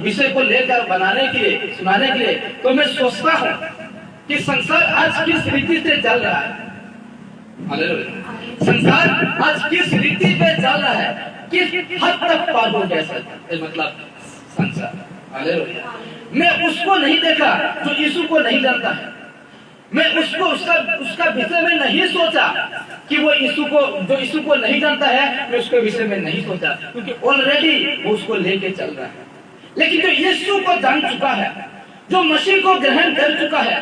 विषय को लेकर बनाने के लिए, सुनाने के लिए, तो मैं सोचता हूँ कि संसार आज किस रीति से चल रहा है। हालेलुया। संसार आज किस रीति पे चल रहा है, किस हद तक पार हो गया सर, मतलब संसार। हालेलुया। मैं उसको नहीं देखा जो यीशु को नहीं जानता है। मैं उसको उसका विषय में नहीं सोचा कि वो यीशु को नहीं जानता है, मैं उसके विषय में नहीं सोचा, क्योंकि ऑलरेडी वो उसको लेके चल रहा है। लेकिन जो यीशु को जान चुका है, जो मसीह को ग्रहण कर चुका है,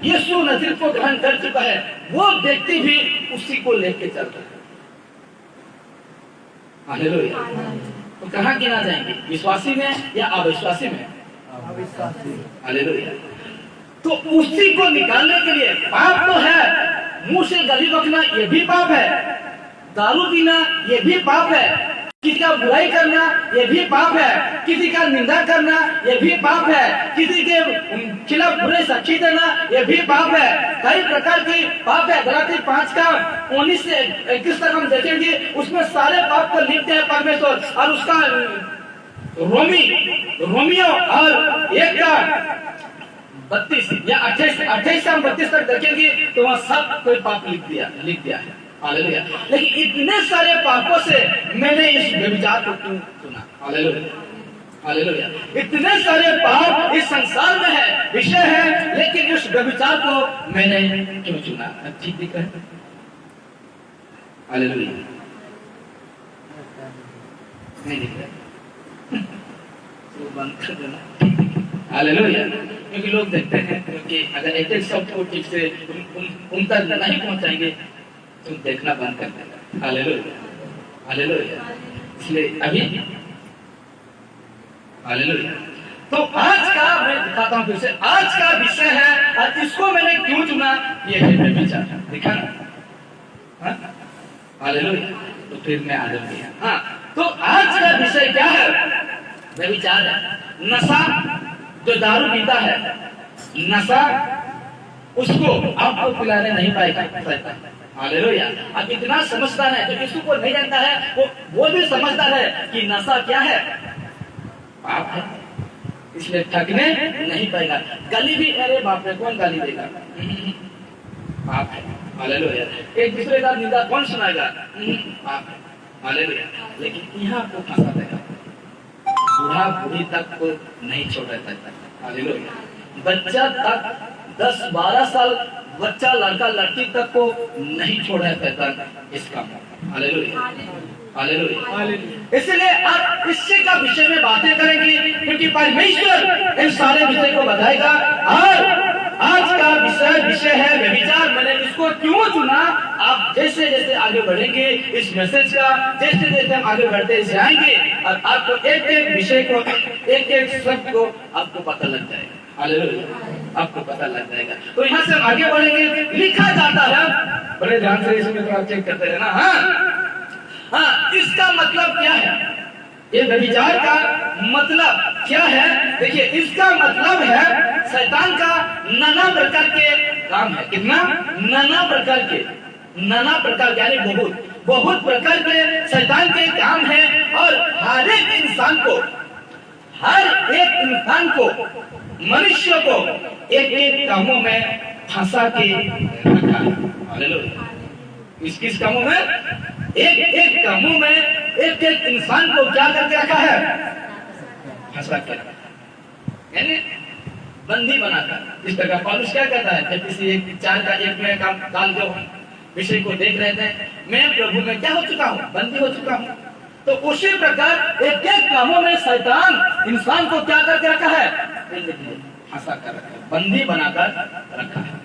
यीशु नज़ीर को ग्रहण कर चुका है, वो व्यक्ति भी उसी को लेके चल रहा है। हालेलुया। तो कहाँ गिना जाएंगे, विश्वासी में या अविश्वासी में? हालेलुया। तो उसी को निकालने के लिए पाप तो है, मुंह से गाली बकना ये भी पाप है, दारू पीना ये भी पाप है, किसी का बुराई करना ये भी पाप है, किसी का निंदा करना ये भी पाप है, किसी के खिलाफ बुरे साक्षी देना ये भी पाप है। कई प्रकार के पाप है। गलाती 5 का 19 से 21 तक हम देखेंगे, उसमें सारे पाप को लिखते हैं परमेश्वर, और उसका रोमियो और 1 का 32 या 28 से हम 32 तक देखेंगे, तो वहाँ सब कोई पाप लिख दिया है। हालेलुया। लेकिन इतने सारे पापों से मैंने इस व्यभिचार को क्यों चुना? हालेलुया। हालेलुया। इतने सारे पाप इस संसार में है, विषय है, लेकिन इस व्यभिचार को मैंने क्यों चुना? ठीक दिख रहा है? हालेलुया। नहीं दिख रहा, तो बंद कर देना। हालेलुया। क्योंकि लोग देखते हैं, क्योंकि अगर एक शब्द को ठीक से उन तक नहीं पहुंचाएंगे तो देखना बंद कर देगा। हालेलुया। हालेलुया। इसलिए अभी हालेलुया। तो आज का मैं दिखाता हूँ फिर से, आज का विषय है, और इसको मैंने क्यों चुना, ये है विचार दिखा ना। हालेलुया। तो फिर मैं आगे बढ़ा। हाँ, तो आज का विषय क्या है? व्यभिचार है। नशा, जो दारू पीता है, नशा उसको आपको पिलाने नहीं पाएगा। हालेलुया। अब इतना समझदार है, जो यीशु को नहीं जानता है, वो भी समझदार है कि नशा क्या है, पाप है, इसलिए ठगने नहीं पाएगा। गाली भी, अरे बाप रे, कौन गाली देगा, पाप है। हालेलुया। एक दूसरे का निंदा कौन सुनाएगा, पाप है। हालेलुया। लेकिन यहाँ को फंसा देगा, बूढ़ा बूढ़ी तक को नहीं छोड़ा जाता। हालेलुया। बच्चा तक 10-12 साल बच्चा, लड़का लड़की तक को नहीं छोड़ा जाता इसका। हालेलुया। हालेलुया। इसलिए आप इसी का विषय में बातें करेंगे, क्योंकि परमेश्वर इन सारे विषय को बताएगा। और आज का विषय है व्यभिचार। मैंने इसको क्यों चुना, आप जैसे जैसे आगे बढ़ेंगे इस मैसेज का, जैसे जैसे हम आगे बढ़ते जाएंगे, और आपको एक एक विषय को, एक एक शब्द को आपको पता लग जाएगा। हालेलुया। आपको पता लग जाएगा। तो यहाँ से हम आगे बढ़ेंगे। लिखा जाता है, बड़े ध्यान से इसमें थोड़ा चेक करते रहना। हाँ, इसका मतलब क्या है, ये व्यभिचार का मतलब क्या है? देखिए, इसका मतलब है शैतान का नाना प्रकार के काम है। कितना? नाना प्रकार यानी बहुत प्रकार के शैतान के काम है, और हर एक इंसान को, मनुष्य को एक एक कामों में फंसा के रखा है। हालेलुया। किस कामों में? एक कामों में एक इंसान को क्या करके रखा है? फंसा के रखा है, यानी बंदी बनाकर। इस प्रकार पौलुस क्या कहता है, जब किसी 4 का 1 में काम काल जो विषय को देख रहे थे, मैं प्रभु में क्या हो चुका हूँ, बंदी हो चुका हूँ। तो उसी प्रकार एक कामों में शैतान इंसान को क्या करके रखा है? फंसा कर रखा है, बंदी बनाकर रखा है।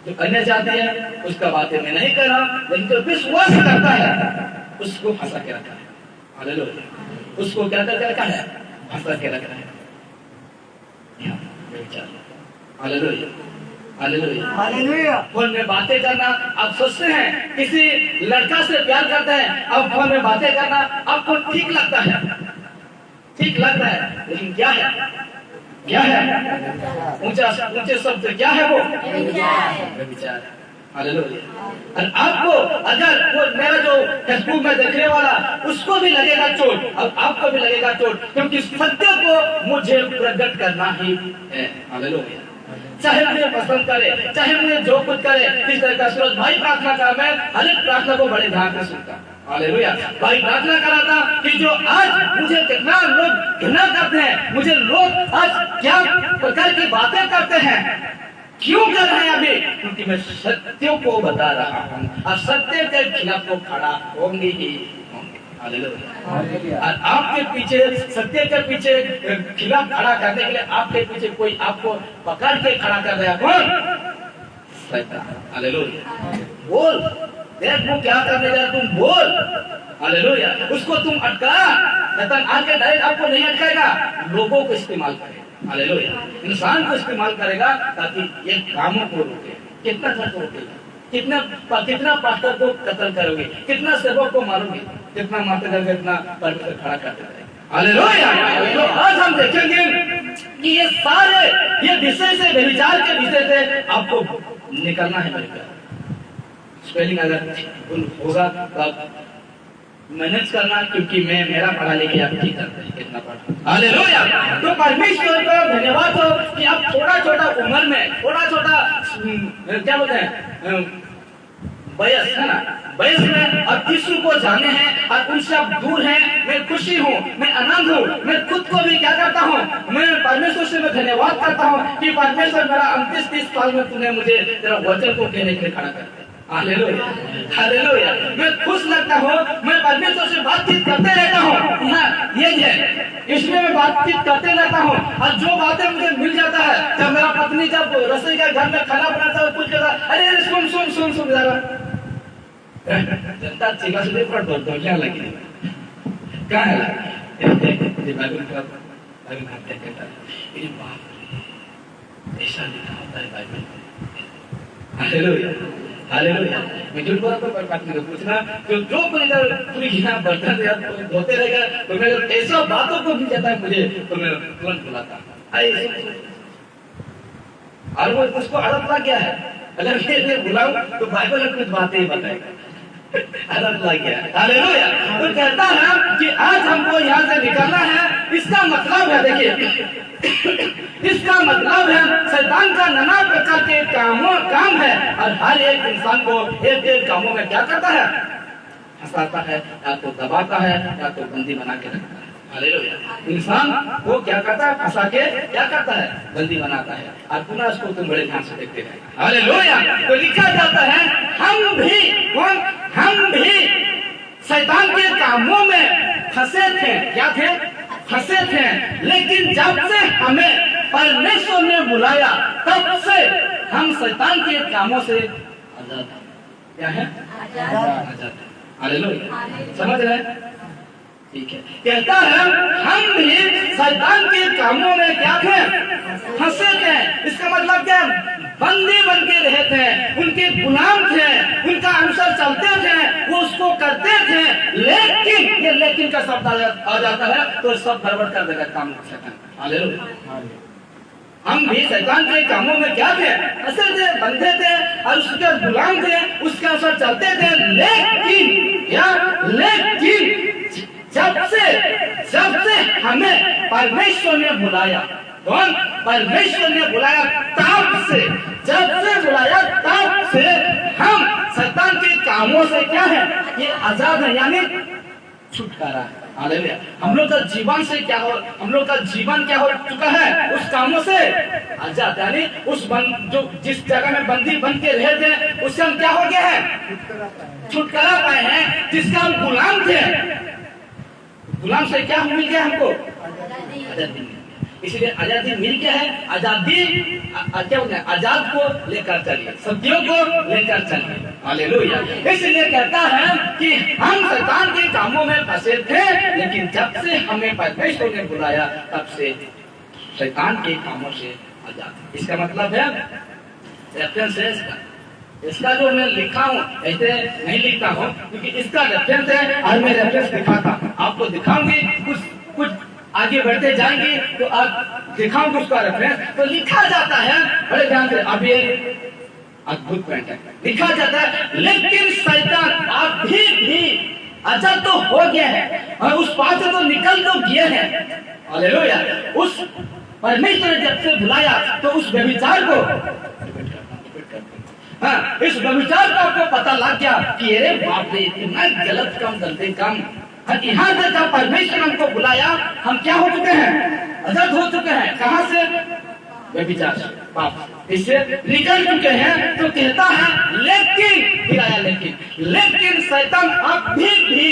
जो अन्य जाति है उसका बातें मैं नहीं कर रहा, लेकिन जो विश्वास करता है उसको फंसा के रखा है। हालेलुया। उसको क्या करके रखा है? फंसा के रखा है। हालेलुया। हालेलुया। हालेलुया। फोन में बातें करना, आप सोचते हैं किसी लड़का से प्यार करते हैं, अब फोन में बातें करना आपको ठीक लगता है, लेकिन क्या है? ऊंचे शब्द क्या है वो? व्यभिचार। हालेलुया। और आपको अगर वो मेरा जो फेसबुक में देखने वाला उसको भी लगेगा चोट, अब आपको भी लगेगा चोट, क्योंकि सत्य को मुझे प्रकट करना ही है। हालेलुया। चाहे मुझे पसंद करे, चाहे मुझे जो कुछ करे, इस तरह का सूरज भाई प्रार्थना कर, मैं हर एक प्रार्थना को बड़े ध्यान से सुनता। हालेलुया। भाई प्रार्थना करा था कि जो आज मुझे कितना लोग घृणा करते हैं, मुझे लोग आज क्या प्रकार की बातें करते हैं, क्यों कर रहे हैं अभी, क्योंकि मैं सत्यों को बता रहा हूँ और सत्य के खिलाफ को खड़ा होंगे ही होंगे। हालेलुया। और आपके पीछे, सत्य के पीछे खिलाफ खड़ा करने के लिए आपके पीछे कोई आपको पकड़ के खड़ा कर रहा है, कौन? शैतान। हालेलुया। बोल, देख वो क्या करने जा रहा, तुम बोल। हालेलुया। उसको तुम अटका, शैतान आके डायरेक्ट आपको नहीं अटकाएगा, लोगों को इस्तेमाल करेगा। हालेलुया। इंसान को इस्तेमाल करेगा ताकि ये कामों को रोके। कितना खर्च रोकेगा, कितना पास्टर को कत्ल करोगे, कितना सेवक को मारोगे, कितना मारते जाओगे, इतना परमेश्वर खड़ा करते रहेगा। हालेलुया। तो आज हम देखेंगे कि ये सारे ये विषय से, व्यभिचार के विषय से आपको निकलना है। मेरे प्यारे, स्पेलिंग अगर होगा तो मैनेज करना, क्योंकि मैं मेरा पढ़ा लेके आप ठीक करते हैं कितना पढ़ा। हालेलुया। तो परमेश्वर का धन्यवाद हो कि आप थोड़ा छोटा उम्र में, थोड़ा छोटा क्या बोलते हैं वयस है ना, वयस में अब यीशु को जाने हैं और उनसे आप दूर हैं। मैं खुशी हूँ, मैं आनंद हूँ, मैं खुद को भी क्या करता हूँ, मैं परमेश्वर से मैं धन्यवाद करता हूँ कि परमेश्वर मेरा 29-30 साल में तूने मुझे तेरा वचन को कहने के लिए खड़ा कर। हालेलुया। हालेलुया। मैं खुश लगता हूँ, मैं परमेश्वर से बातचीत करते रहता हूँ। हाँ, ये है, इसलिए मैं बातचीत करते रहता हूँ। और जो बातें मुझे मिल जाता है, जब मेरा पत्नी जब रसोई का घर में खाना बनाता है, कुछ कहता है, अरे सुन सुन सुन सुन जरा, जनता चिका से पढ़ दो तो क्या लगी, क्या है बाइबल का कहता है, बाप ऐसा लिखा होता है बाइबल में। हालेलुया। हालेलुया। मैं झूठ बोला तो बात नहीं पूछना, जो कोई इधर पूरी घिना बर्तन धोते रहेगा तो मैं ऐसा बातों को भी जाता है मुझे, तो मैं तुरंत बुलाता और वो उसको आदत लग गया है, अगर मैं बुलाऊं तो बाइबल में कुछ बातें ही बताएगा, आदत लग गया। हालेलुया। तो कहता है कि आज हमको यहाँ से निकलना है। इसका मतलब है, देखिए इसका मतलब है शैतान का नाना प्रकार के काम है और हर एक इंसान को एक कामों में क्या करता है, फंसाता है, या तो दबाता है, या तो बंदी बना के रखता है। हालेलुया। इंसान वो क्या करता है, फंसा के क्या करता है, बंदी बनाता है। और पुनः इसको तुम बड़े ध्यान से देखते हैं। हालेलुया। तो लिखा जाता है हम भी शैतान के कामों में फंसे थे। क्या थे, फंसे थे, लेकिन जब से हमें परमेश्वर ने बुलाया तब से हम शैतान के कामों से आजाद। क्या है, आजाद। हालेलुया। समझ रहे हैं, ठीक है। कहता है हम भी शैतान के कामों में क्या थे, फंसे थे। इसका मतलब क्या, बंदी बन के रहते हैं, उनके गुलाम थे, उनका अनुसार चलते थे, वो उसको करते थे। लेकिन ये लेकिन का शब्द आ जाता है तो सब गड़बड़ कर देगा काम को शैतान। हालेलुया। हम भी शैतान के कामों में क्या थे, फंसे थे, बंधे थे और उसके गुलाम थे, उसके अनुसार चलते थे। लेकिन जब से हमें परमेश्वर ने बुलाया, कौन, परमेश्वर ने बुलाया, तब से, जब से बुलाया तब से हम शैतान के कामों से क्या है, ये आजाद है, यानी छुटकारा है। हालेलुया। हम लोग का जीवन से क्या हो, हम लोग का जीवन क्या हो चुका है, उस कामों से आजाद, यानी उस जो जिस जगह में बंदी बन के रहे थे उससे हम क्या हो गए हैं, छुटकारा पाए हैं। जिसका हम गुलाम थे, गुलाम से क्या मिल गया हमको, आजादी। इसलिए आजादी मिल गया है। आजादी क्या होता है, आजाद को लेकर चलिए, सत्यों को लेकर चलिए। हालेलुया। इसलिए कहता है कि हम शैतान के कामों में फंसे थे, लेकिन जब से हमें परमेश्वर ने बुलाया तब से शैतान के कामों से आजाद। इसका मतलब है, रेफरेंस है इसका जो मैं लिखा हूँ, ऐसे नहीं लिखता हूँ क्योंकि इसका रेफरेंस है और मैं रेफरेंस दिखाता हूँ, आपको दिखाऊंगी। कुछ आगे बढ़ते जाएंगे तो आप दिखाऊंगे उसका रेफरेंस। तो लिखा जाता है, बड़े ध्यान से, अब ये अद्भुत पॉइंट है। लिखा जाता है लेकिन शैतान अभी भी अजब तो हो गया है और उस पार से तो निकल तो गया है। हालेलुया। उस परमेश्वर ने जब से बुलाया तो उस व्यभिचार को, हाँ, इस व्यभिचार का आपको पता लग गया कि अरे बाप रे इतना गलत काम गलते काम। यहाँ से जब परमेश्वर हमको बुलाया हम क्या हो चुके हैं? अजब हो चुके हैं। कहाँ से? व्यभिचार से, पाप, इससे निकल चुके हैं। तो कहता है लेकिन, फिर आया लेकिन शैतान अभी भी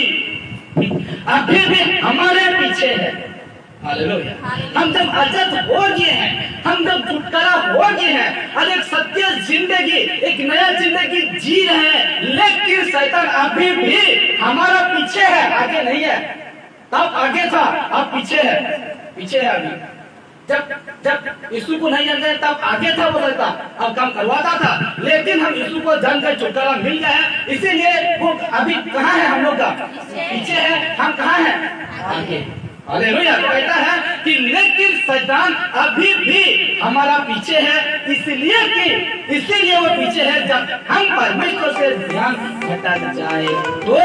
हमारे पीछे है। हालेलुया। हम जब अजब हो गए हैं, हम जब छुटकारा हो गए हैं और एक सत्य जिंदगी, एक नया जिंदगी जी रहे हैं, लेकिन शैतान अभी भी हमारा पीछे है, आगे नहीं है। तब आगे था, अब पीछे है अभी। जब यीशु को नहीं जानते तब आगे था वो रहता, अब काम करवाता था। लेकिन हम यीशु को जानकर छुटकारा मिल गया है, इसीलिए वो अभी कहाँ है? हम लोग का पीछे है, हम कहाँ हैं? आगे। हालेलुया। कहता है कि लेकिन शैतान अभी भी हमारा पीछे है, इसीलिए वो पीछे है। जब हम परमेश्वर से ध्यान भटक जाए तो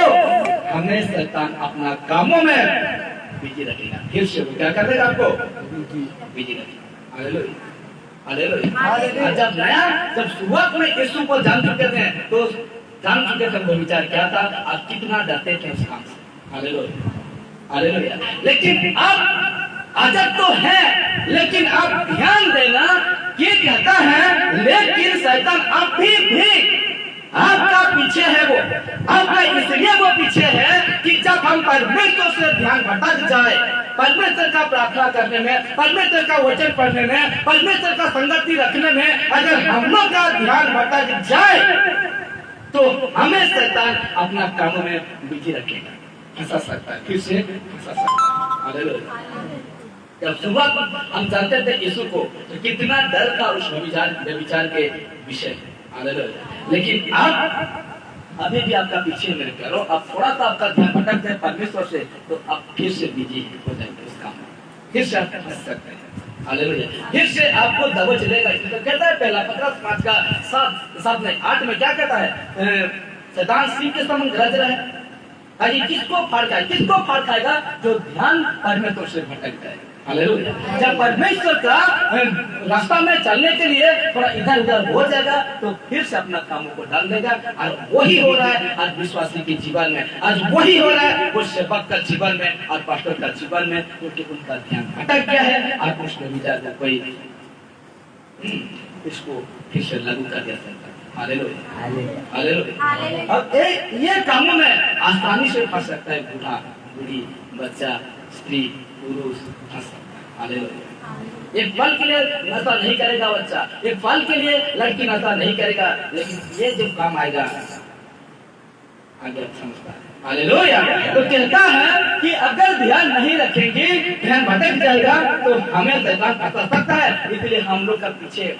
हमें शैतान अपना कामों में बिजी रखेगा। फिर से क्या कर देगा? आपको बिजी रखेगा। हालेलुया। जब शुरुआत में यीशु को जान चुके थे तो जान चुके थे वो विचार क्या था, आप कितना डरते थे उस काम से। हालेलुया। हालेलुया। लेकिन अब अजब तो है, लेकिन आप ध्यान देना ये कहता है लेकिन शैतान अभी भी आपका पीछे है। वो आपका इसलिए वो पीछे है कि जब हम परमेश्वर से ध्यान भटक जाए, परमेश्वर का प्रार्थना करने में, परमेश्वर का वचन पढ़ने में, परमेश्वर का संगति रखने में अगर हम लोग का ध्यान भटक जाए तो हमें शैतान अपना कामों में बिजी रखेगा, फंसा सकता है, फिर से फंसा सकता है। जब सुबह हम जानते थे यीशु को तो कितना डर था उस व्यभिचार के विषय में। लेकिन अब अभी भी आपका पीछे मेरे प्यारो, अब थोड़ा सा आपका ध्यान भटक जाए परमेश्वर से तो आप फिर से बिजी हो जाएंगे उस काम में, फिर से आप फंस सकते हैं। हालेलुया। फिर से आपको दबा चलेगा। तो कहता है पहला पत्रस 5 का 7 में 8 में क्या कहता है? शैतान सिंह के समान गरज रहा है। अरे किसको फाड़ खाएगा? जो ध्यान परमेश्वर से भटक जाए। हालेलुया। जब परमेश्वर का रास्ता में चलने के लिए थोड़ा इधर उधर हो जाएगा तो फिर से अपना कामों को डाल देगा। और वही हो रहा है आज विश्वासी के जीवन में, आज वही हो रहा है उस सेवक का जीवन में और पास्टर का जीवन में, क्योंकि उनका ध्यान भटक गया है। और उसने विचार को कोई इसको फिर से लागू कर दिया सकता। हालेलुया। अब ये कामों में आसानी से फंस सकता है बूढ़ा, बूढ़ी, बच्चा, स्त्री, पुरुष फंस सकता है। हालेलुया। एक पल के लिए नशा नहीं करेगा बच्चा, एक पल के लिए लड़की नशा नहीं करेगा, लेकिन ये जब काम आएगा आगे समझता है। हालेलुया। तो कहता है कि अगर ध्यान नहीं रखेंगे, ध्यान भटक जाएगा तो हमें शैतान फंसा सकता है। इसलिए हम लोग का पीछे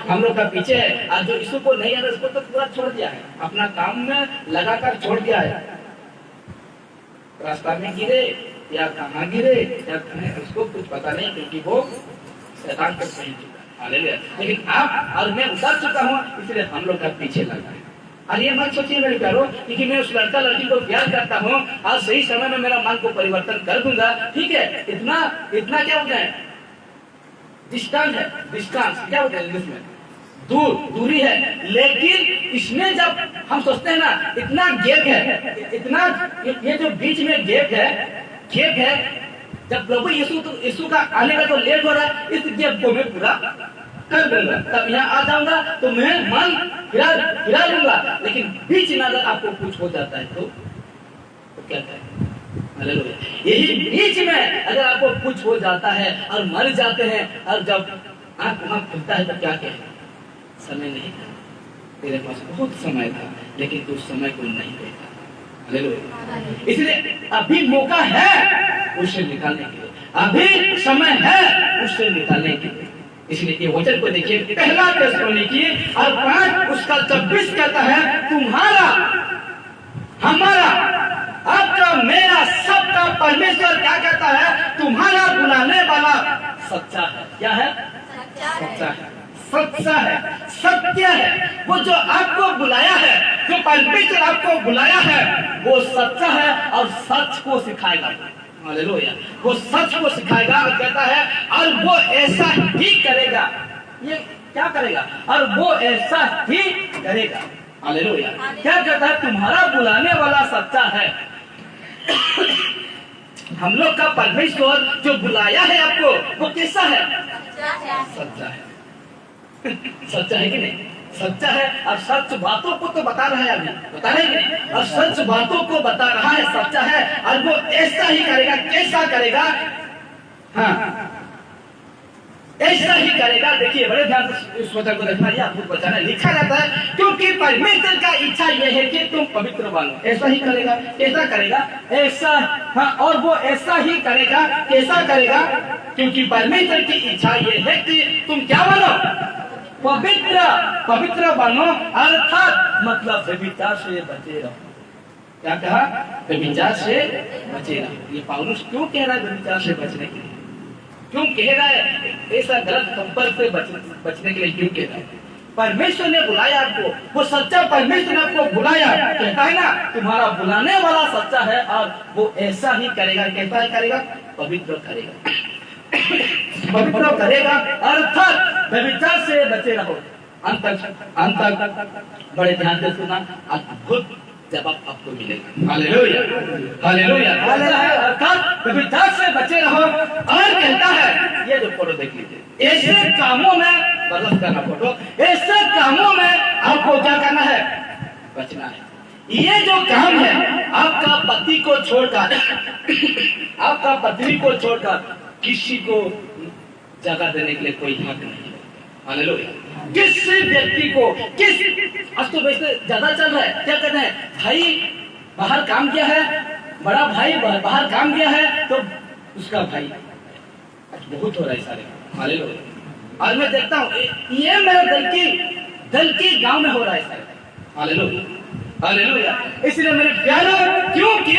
हम लोग का पीछे है। आज जो यीशु को नहीं आता उसको तो पूरा छोड़ दिया है, अपना काम में लगाकर छोड़ दिया है। रास्ता में गिरे या कहाँ गिरे या उसको कुछ पता नहीं, क्योंकि वो शैतान को पहन चुका है। हालेलुया। लेकिन आप और मैं उतर चुका हूँ, इसलिए हम लोग का पीछे लगा है। और ये मत सोचिए मेरे प्यारो कि मैं उस लड़की को प्यार करता हूँ और सही समय में मेरा मन को परिवर्तन कर दूंगा। ठीक है, इतना क्या होता है? डिस्टेंस है, डिस्टेंस क्या होता है इंग्लिश में? दूरी है। लेकिन इसमें जब हम सोचते हैं ना इतना गैप है, इतना ये जो बीच में गैप है, जब प्रभु यीशु का आने का तो लेट हो रहा है, इस गैप को मैं पूरा कर दूंगा, तब यहाँ आ जाऊंगा तो मैं मन फिरा लूंगा। लेकिन बीच में अगर आपको कुछ हो जाता है तो क्या करें? यही बीच में अगर आपको कुछ हो जाता है और मर जाते हैं, और जब आंख वहां खुलता है तो क्या कहें? समय नहीं था, तेरे पास बहुत समय था लेकिन तू समय को नहीं देता। हालेलुया। इसलिए अभी मौका है उसे निकालने के लिए, अभी समय है उसे निकालने के लिए। इसलिए ये वचन को देखिए, पहला थिस्सलुनीकी और 5 उसका 26 कहता है तुम्हारा, हमारा, आपका, मेरा, सबका परमेश्वर क्या कहता है? तुम्हारा बुलाने वाला सच्चा है। क्या है? सच्चा है। सच्चा है, सत्य है। वो जो आपको बुलाया है, जो परमेश्वर आपको बुलाया है, वो सच्चा है और सच को सिखाएगा। हालेलुया। वो सच को सिखाएगा और कहता है और वो ऐसा ही करेगा। ये क्या करेगा? और वो ऐसा ही करेगा। हालेलुया। क्या कहता है? तुम्हारा बुलाने वाला सच्चा है। हम लोग का परमेश्वर जो बुलाया है आपको, वो कैसा है? सच्चा है। सच्चा है कि नहीं? सच्चा है और सच बातों को तो बता रहा है, अभी बता रहे कि नहीं? और सच बातों को बता रहा है, सच्चा है और वो ऐसा ही करेगा। कैसा करेगा? हाँ, ऐसा ही करेगा। देखिए बड़े ध्यान से इस वचन को देखना, आपको बताना लिखा जाता है क्योंकि परमेश्वर का इच्छा यह है कि तुम पवित्र बनो। ऐसा ही करेगा। कैसा करेगा? ऐसा। हाँ, और वो ऐसा ही करेगा। कैसा करेगा? क्योंकि परमेश्वर की इच्छा यह है कि तुम क्या बनो? पवित्र। पवित्र बनो अर्थात मतलब व्यभिचार से बचे रहो। क्या कहा? व्यभिचार से बचे रहो। ये पौलुस क्यों कह रहा है व्यभिचार से बचने के लिए? क्यों कह रहा है? ऐसा गलत संपर्क से बचने के लिए क्यों कह रहा है? परमेश्वर ने बुलाया आपको, वो सच्चा परमेश्वर ने आपको बुलाया। कहता है ना, तुम्हारा बुलाने वाला सच्चा है और वो ऐसा ही करेगा। कैसा ही करेगा? पवित्र करेगा। पवित्र करेगा अर्थात व्यभिचार से बचे रहो। अंत तक बड़े ध्यान से सुना, अद्भुत जवाब आपको मिलेगा। Hallelujah, hallelujah. अर्थात व्यभिचार से बचे रहो। और कहता है, ये जो फोटो देख लीजिए, ऐसे कामों में बर्दाश्त करना। फोटो, ऐसे कामों में आपको क्या करना है? बचना है। ये जो काम है, आपका पति को छोड़कर, आपका पत्नी को छोड़कर किसी को जगह देने के लिए कोई हक नहीं है। हालेलुया। किसी व्यक्ति को आज तो वैसे ज्यादा चल रहा है, क्या कहते हैं? भाई बाहर काम किया है, बड़ा भाई बाहर काम किया है तो उसका भाई बहुत हो रहा है सारे। हालेलुया। और मैं देखता हूँ ये मेरे दल की गांव में हो रहा है सारे। Hallelujah, hallelujah. इसलिए मेरे प्यारे, क्योंकि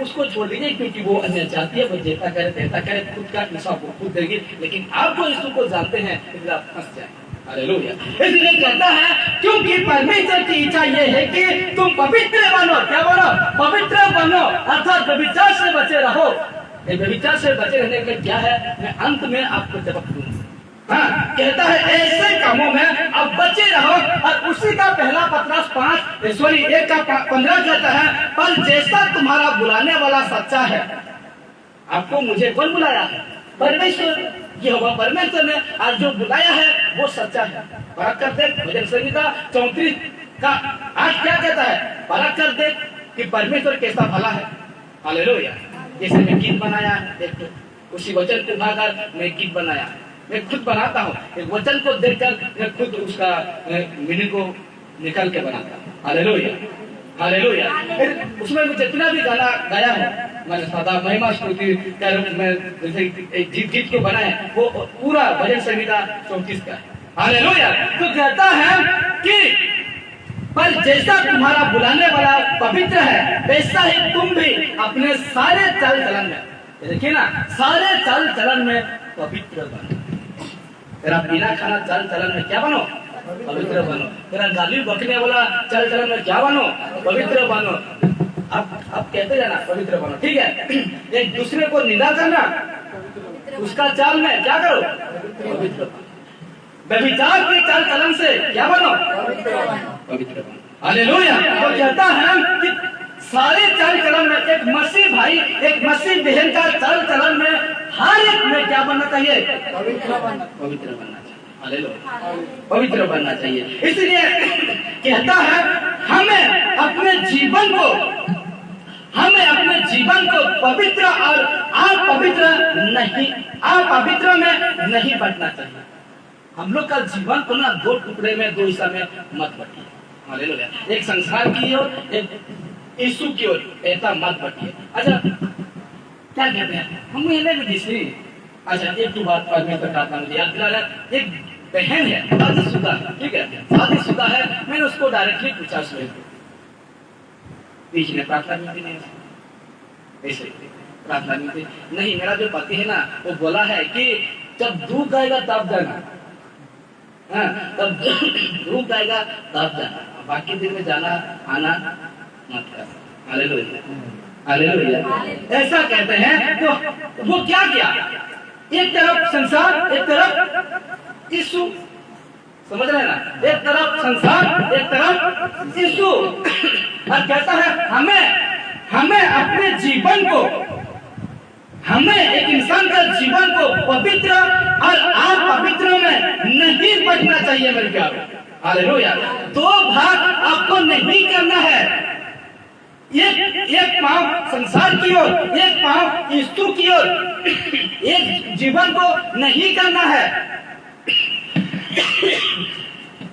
उसको छोड़ दीजिए, क्योंकि वो अन्य जाति है, वो जैसा करे तैसा करे, खुद का हिसाब वो खुद देगी। लेकिन आपको यीशु को जानते हैं, इसलिए आप फंस जाए। हालेलुया। इसलिए कहता है क्योंकि परमेश्वर की इच्छा ये है कि तुम पवित्र बनो। क्या बनो? पवित्र बनो अर्थात व्यभिचार से बचे रहो। व्यभिचार से बचे रहने के लिए क्या है, मैं अंत में आपको जवाब दूंगा। हाँ, कहता है ऐसे कामों में अब बचे रहो। और उसी का पहला पत्रस 1:15 कहता है, पर जैसा तुम्हारा बुलाने वाला सच्चा है। आपको मुझे कौन बुलाया है? परमेश्वर। यहोवा परमेश्वर ने आज जो बुलाया है वो सच्चा है। परख कर देख, भजन संहिता 34 का 8 क्या कहता है? परख कर देख कि परमेश्वर कैसा भला है। हालेलुया। जैसे मैं गीत बनाया, उसी वचन को उठाकर मैं गीत बनाया। मैं खुद बनाता हूँ, एक वचन को देखकर मैं खुद उसका मीनिंग को निकाल के बनाता हूँ। Hallelujah, hallelujah. उसमें मैं जितना भी गाना गाया है, मैंने सदा महिमा स्तुति कर मैं जैसे एक गीत को बनाया, वो पूरा भजन संहिता 34 का है। हालेलुया। तो कहता है कि पर जैसा तुम्हारा बुलाने वाला पवित्र है, वैसा ही तुम भी अपने सारे चाल चलन में, देखिए ना, सारे चाल चलन में पवित्र बनो। तेरा बिना खाना चाल चलन में क्या बनो? पवित्र बनो। तेरा गाली बकने वाला चाल चलन में क्या बनो? पवित्र बनो। अब कहते जाना पवित्र बनो, ठीक है? एक दूसरे को निंदा करना, उसका चाल में क्या करो? पवित्र बनो। व्यभिचार के चाल चलन से क्या बनो? पवित्र बनो। हालेलुया। तो कहता है कि सारे चाल चलन में एक मसीह भाई, एक मसीह बहन का चाल चलन में हर एक में क्या बनना चाहिए? पवित्र बनना चाहिए। हालेलुया, पवित्र बनना चाहिए। इसलिए कहता है हमें अपने जीवन को पवित्र और अपवित्र में नहीं बांटना चाहिए। हम लोग का जीवन को ना दो टुकड़े में, दो हिस्सा में मत बांटिए। हालेलुया। एक संसार की ओर, एक यीशु की ओर, ऐसा मत बांटिए। अच्छा क्या कहते हैं हम ये? अच्छा एक दो बात परमेश्वर का मुझे याद दिला रहा। एक बहन है, शादीशुदा है, ठीक है, शादीशुदा है। मैंने उसको डायरेक्टली पूछा, बीच में प्रार्थना नहीं, ऐसे प्रार्थना नहीं। मेरा जो पति है ना, वो बोला है कि जब दुख आएगा तब जाना। हाँ, तब धूप आएगा तब जाना, बाकी दिन में जाना आना मत कर। Hallelujah, hallelujah. ऐसा कहते हैं। तो वो क्या किया, एक तरफ संसार, एक तरफ यीशु, समझ रहे हैं ना, एक तरफ संसार, एक तरफ यीशु। और कहता है हमें अपने जीवन को, हमें एक इंसान का जीवन को पवित्र और अपवित्र में नहीं बचना चाहिए मेरे प्यारे। हालेलुया। दो भाग आपको नहीं करना है, एक पांव संसार की ओर, एक पांव यीशु की ओर। एक जीवन को नहीं करना है,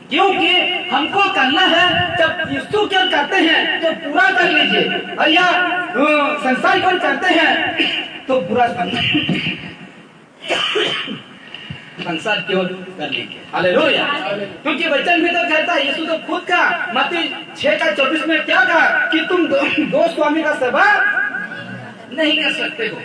क्योंकि हमको करना है। जब यीशु की ओर करते हैं तो पूरा कर लीजिए, और या संसार की ओर करते हैं तो पूरा संसार की ओर कर लीजिए। हालेलुया। क्योंकि वचन में तो कहता है, यीशु तो खुद का मत्ती 6:24 में क्या कहा कि तुम दो स्वामी का सेवा नहीं कर सकते हो।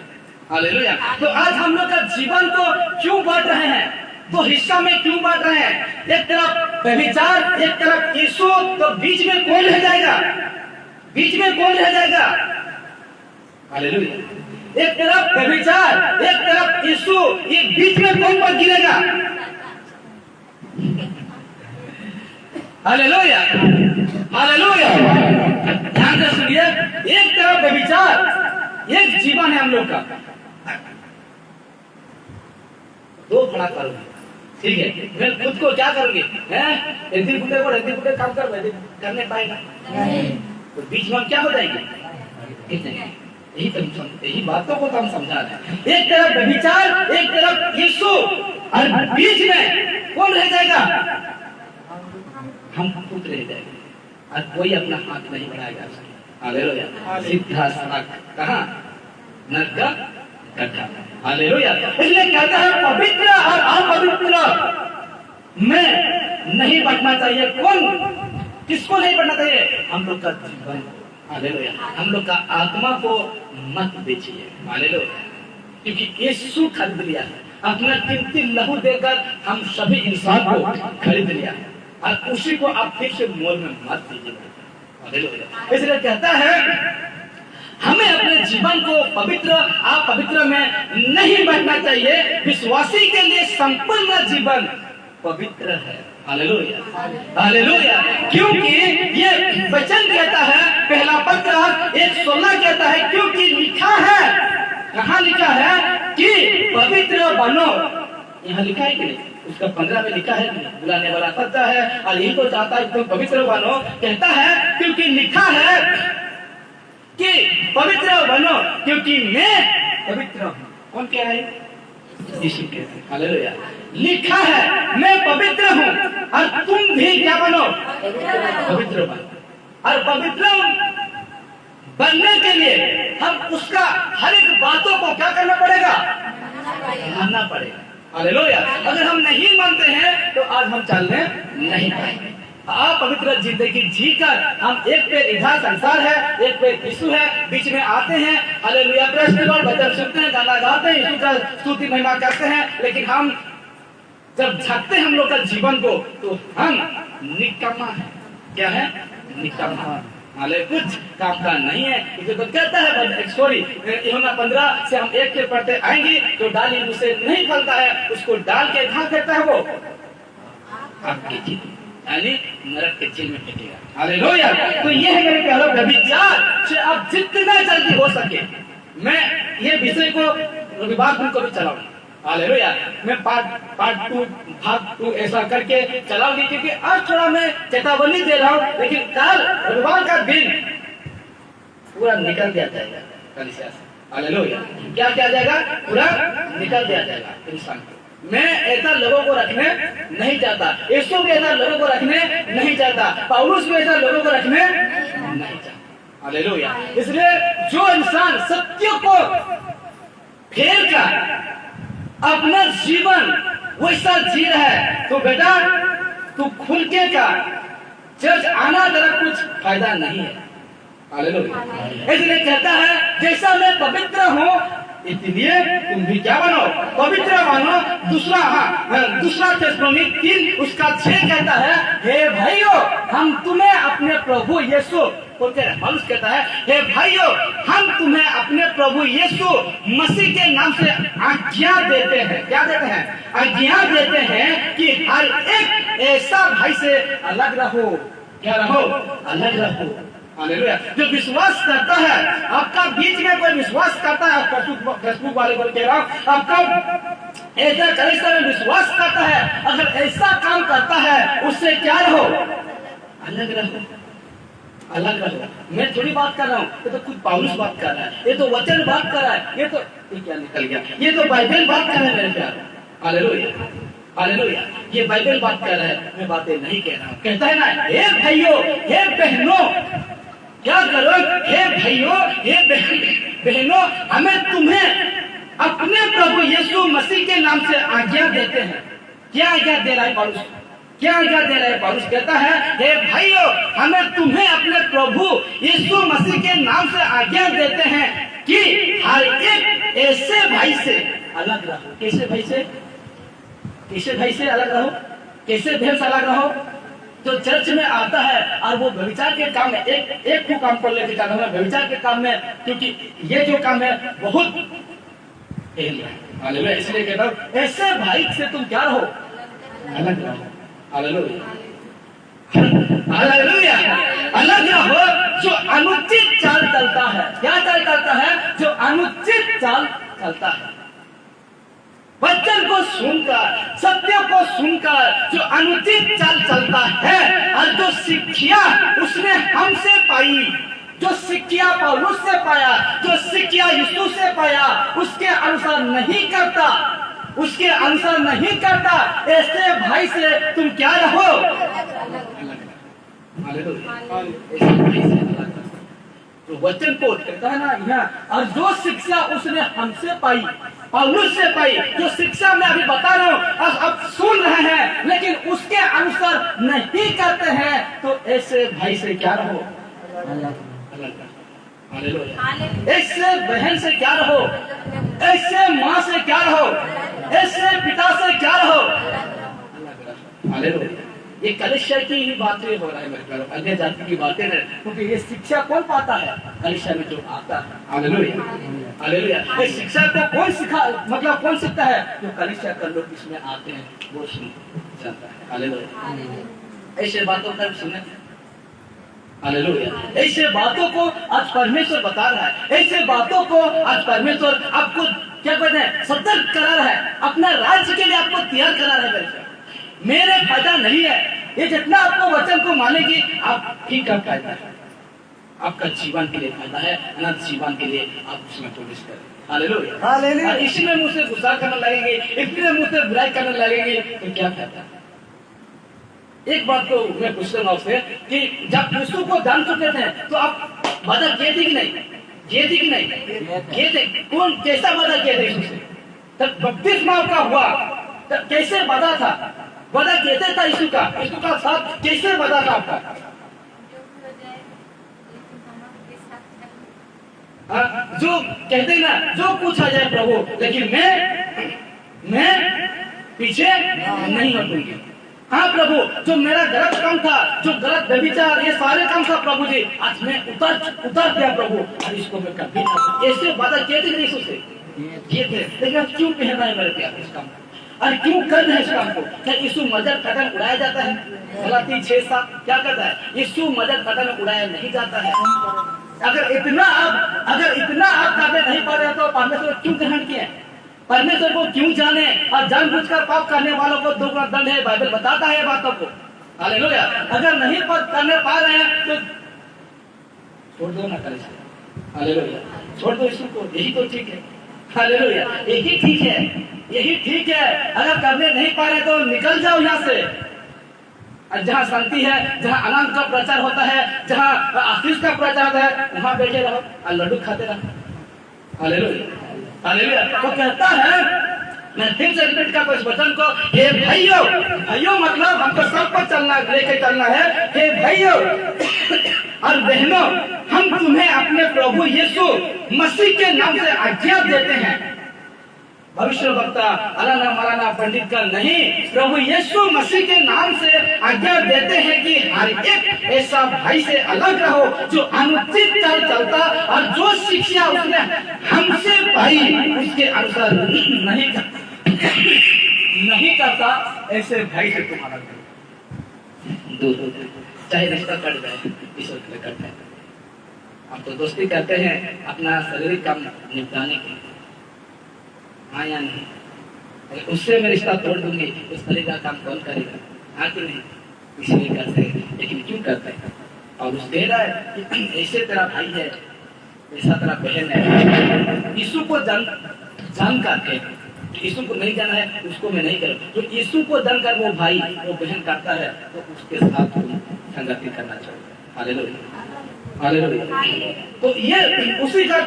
हालेलुया। तो आज हम लोग का जीवन को क्यों बांट रहे हैं, तो हिस्सा में क्यों बांट रहे हैं? एक तरफ व्यभिचार, एक तरफ यीशु, तो बीच में कौन रह जाएगा? बीच में कौन रह जाएगा? हालेलुया। एक तरफ व्यभिचार, एक तरफ यीशु, ये बीच में कौन पर गिरेगा? Hallelujah, hallelujah. ध्यान से सुनिए, एक तरफ व्यभिचार, एक जीवन है हम लोग का, दो खड़ा करूंगी, ठीक है? मैं खुद को क्या करूंगी, हिंदी बुढ़े को हिंदी बुढ़े काम करने पाएगा, तो बीच में क्या हो जाएगी? यही बातों को तो हम समझा रहे हैं। एक तरफ व्यभिचार, एक तरफ यीशु, और बीच में कौन रह जाएगा? हम खुद रह जाएंगे, और कोई अपना हाथ नहीं बढ़ाएगा। हालेलुया। सीधा सड़क कहाँ? नरक का गड्ढा। हालेलुया। इसलिए कहता है पवित्र और अपवित्र में नहीं बचना चाहिए। कौन, किसको नहीं बढ़ना चाहिए? हम लोग का जीवन। हालेलुया। हम लोग का आत्मा को मत बेचिए। हालेलुया। क्योंकि यीशु खरीद लिया है, अपना कीमती लहू देकर हम सभी इंसान को खरीद लिया है, और उसी को आप फिर से मोल में मत दीजिए। हालेलुया। इसलिए कहता है हमें अपने जीवन को पवित्र अपवित्र में नहीं बढ़ना चाहिए। विश्वासी के लिए संपूर्ण जीवन पवित्र है। Hallelujah, hallelujah. क्योंकि ये वचन कहता है, पहला पत्र 1:16 कहता है, क्योंकि लिखा है, कहाँ लिखा है कि पवित्र बनो। यहाँ लिखा है कि नहीं? उसका 15 में लिखा है, बुलाने वाला सच्चा है और यही तो चाहता है तुम पवित्र बनो। कहता है क्योंकि लिखा है कि पवित्र बनो, क्योंकि मैं पवित्र हूँ। कौन कह रहा है? यीशु कहते हैं। हालेलुया। लिखा है मैं पवित्र हूँ, और तुम भी क्या बनो? पवित्र बनो। और पवित्र बनने के लिए हम उसका हर एक बातों को क्या करना पड़ेगा? मानना पड़ेगा। हालेलुया। अगर हम नहीं मानते हैं तो आज हम चलने नहीं पाएंगे। अपवित्र जिंदगी जीकर हम एक पैर इधर संसार है, एक पैर यीशु है, बीच में आते हैं। हालेलुया। वचन सुनते हैं, गाना गाते हैं, यीशु का स्तुति महिमा करते हैं, लेकिन हम जब झांकते हैं हम लोग का जीवन को तो हम निकम्मा है। क्या है? निकम्मा। हाले कुछ काम का नहीं है। इसे तो कहता है सॉरी यूहन्ना 15 से हम 1 के पढ़ते आएंगे, जो डाली मुझसे नहीं फलता है उसको डाल के कहाँ फेंकता है? वो आपके जेल, यानी नरक के जेल में फेंकेगा। हालेलुया। तो ये है मेरे प्यारे, व्यभिचार से आप जितना जल्दी हो सके, मैं ये विषय को रविवार को भी चलाऊंगा। हालेलुया। मैं पार्ट 2 भाग 2 ऐसा करके चलाऊंगी, क्योंकि आज थोड़ा मैं चेतावनी दे रहा हूँ, लेकिन कल रविवार का दिन पूरा निकल दिया जाएगा कलीसिया से। हालेलुया। क्या किया जाएगा? पूरा निकल दिया जाएगा इंसान को। मैं ऐसा लोगों को रखने नहीं चाहता, यीशु भी ऐसा लोगों को रखने नहीं चाहता, पौलुस भी ऐसा लोगों को रखने नहीं चाहता। हालेलुया। इसलिए जो इंसान सत्य को फेर कर अपना जीवन वैसा जी रहा है, तो बेटा तू खुल के का चर्च आना तेरा कुछ फायदा नहीं है। हालेलुया। इसलिए कहता है जैसा मैं पवित्र हूँ इसलिए तुम भी क्या बनो, पवित्र बनो। दूसरा थिस्सलुनीक 3 उसका 6 कहता है, हे भाइयों हम तुम्हें अपने प्रभु यीशु, पौलुस कहता है, हे भाइयों हम तुम्हें अपने प्रभु यीशु मसीह के नाम से आज्ञा देते हैं। क्या देते हैं? आज्ञा देते हैं कि हर एक ऐसा भाई से अलग रहो। क्या रहो? अलग रहो। हालेलुया। जो विश्वास करता है, आपका बीच में कोई विश्वास करता है, फेसबुक वाले को कह रहा हूं, आपका ऐसा विश्वास करता है, अगर ऐसा काम करता है, उससे क्या रहो? अलग रहो, अलग रहो। मैं थोड़ी बात कर रहा हूँ, ये तो खुद पौलुस बात कर रहा है, ये तो वचन बात कर रहा है, ये क्या निकल गया, ये तो बाइबल बात कर रहा है मेरे प्यार। Hallelujah, hallelujah. ये बाइबल बात कर रहा है, मैं बातें नहीं कह रहा हूँ। कहता है ना, हे भाइयों, हे बहनों, क्या करो? हे भाइयों, हे बहनों, हमें तुम्हें अपने प्रभु यीशु मसीह के नाम से आज्ञा देते हैं। क्या आज्ञा दे रहा है पौलुस? क्या आज्ञा दे रहा है पौलुस? कहता है, हे भाइयों हमें तुम्हें अपने प्रभु यीशु मसीह के नाम से आज्ञा देते हैं कि हर एक ऐसे भाई से अलग रहो। कैसे भाई से? कैसे भाई से अलग रहो? कैसे बहन से अलग रहो? जो चर्च में आता है और वो व्यभिचार के काम में एक को काम कर लेके जाता है, व्यभिचार के काम में, क्योंकि ये जो काम है बहुत हालेलुया, इसलिए कहता हूं ऐसे भाई से तुम क्या रहो? अलग रहो। Hallelujah, hallelujah. अलग रहो जो अनुचित चाल चलता है। क्या चाल चलता है? जो अनुचित चाल चलता है। वचन को सुनकर, सत्य को सुनकर जो अनुचित चाल चलता है और जो शिक्षा उसने हमसे पाई, जो शिक्षा पौलुस से पाया, जो शिक्षा यीशु से पाया, उसके अनुसार नहीं करता, उसके अनुसार नहीं करता, ऐसे भाई से तुम क्या रहो? तो वचन को कहता है ना यहाँ, और जो शिक्षा उसने हमसे पाई, पौलुस से पाई, जो शिक्षा मैं अभी बता रहा हूँ अब सुन रहे हैं लेकिन उसके अनुसार नहीं करते हैं, तो ऐसे भाई से क्या रहो? ऐसे बहन से क्या रहो? ऐसे माँ से क्या रहो? ऐसे पिता से क्या रहो? ये कलिसिया की ही बातें हो रहा है मेरे प्यारे, अन्य जाति की बातें हैं, क्योंकि ये शिक्षा कौन पाता है? कलिसिया में जो आता है। Hallelujah, hallelujah. ये शिक्षा को कौन सिखा, मतलब कौन सीखता है? जो कलिसिया का लोग इसमें आते हैं वो जानता है। हालेलुया। ऐसे बातों का सुने, हालेलुया। ऐसे बातों को आज परमेश्वर बता रहा है, ऐसे बातों को आज परमेश्वर आपको क्या कहते हैं? सतर्क करा रहा है, अपना राज्य के लिए आपको तैयार करा रहा है। मेरे फायदा नहीं है, ये जितना आपको वचन को मानेगी आप ही का फायदा है, आपका जीवन के लिए फायदा है, अनंत जीवन के लिए आप उसमें प्रवेश करें। Hallelujah, hallelujah. इसी में मुझसे गुस्सा करने लगेंगे, इसी में मुझसे बुराई करने लगेंगे, तो क्या फायदा? एक बात को मैं पूछता हूँ आपसे कि जब यीशु को जान चुके थे तो आप वादा किए थे कि नहीं? किए थे कि नहीं? किए थे। कौन कैसा वादा किए थे यीशु से? तब बपतिस्मा का हुआ तब कैसे वादा था? वादा कैसे था यीशु का साथ कैसे वादा था आपका? जो कहते ना, जो पूछा जाए प्रभु, लेकिन मैं पीछे नहीं हटूंगी। हाँ प्रभु, जो मेरा गलत काम था, जो गलत व्यभिचार, ये सारे काम था प्रभु जी, आज मैं उतार दिया प्रभु, और इसको मैं कभी ऐसे वादा किए थे यीशु से, किए थे, लेकिन आज क्यों पहना है मेरे प्यार इस काम? और क्यों कर रहे हैं इस काम को? क्या यीशु मदद कदम उड़ाया जाता है? गलाती 6:7 क्या कहता है? यीशु मदद कदम उड़ाया नहीं जाता है। अगर इतना आप करने नहीं पा रहे तो परमेश्वर क्यों ग्रहण किए? परमेश्वर को क्यों जाने? और जानबूझकर पाप करने वालों को दोगुना दंड है, बाइबल बताता है बातों को। हालेलुया। अगर नहीं करने पा रहे हैं तो छोड़ दो ना करें। हालेलुया, छोड़ दो यीशु को, यही तो ठीक है। हालेलुया, यही ठीक है, यही ठीक है। अगर करने नहीं पा रहे तो निकल जाओ यहाँ से। जहाँ शांति है, जहाँ आनंद का प्रचार होता है, जहाँ आशीष का प्रचार होता है, वहाँ बैठे रहो और लड्डू खाते रहो। Hallelujah, hallelujah. तो कहता है, मैं फिर से रिपीट करता हूं इस वचन को, हे भाइयों मतलब हमको सब पर चलना, लेके चलना है। हे भाइयों और बहनों, हम तुम्हें अपने प्रभु यीशु मसीह के नाम से आज्ञा देते हैं, भविष्य वक्ता अलाना मलाना पंडित का नहीं, प्रभु यीशु मसीह के नाम से आज्ञा देते हैं कि हर एक ऐसा भाई से अलग रहो जो अनुचित चाल चलता और जो शिक्षा उसने हमसे पाई उसके अनुसार नहीं करता, ऐसे भाई से तुम्हारा दूर, चाहे रिश्ता कट जाए, ईश्वर के लिए कट जाए। हम तो दोस्ती करते हैं अपना शारीरिक काम निपटाने के, हाँ या नहीं? अगर उससे मैं रिश्ता तोड़ दूंगी, उस तरह का काम कौन करेगा? हाँ कि नहीं? इसलिए करते हैं, लेकिन क्यों करते हैं? और उस कह रहा है कि ऐसे तेरा भाई है, ऐसा तेरा बहन है। यीशु को जान करके, यीशु को नहीं जाना है उसको मैं नहीं करूँ, तो यीशु को जानकर वो भाई वो बहन करता है, तो उसके साथ तुम संगति करना चाहिए। Hallelujah, hallelujah. तो ये उसी का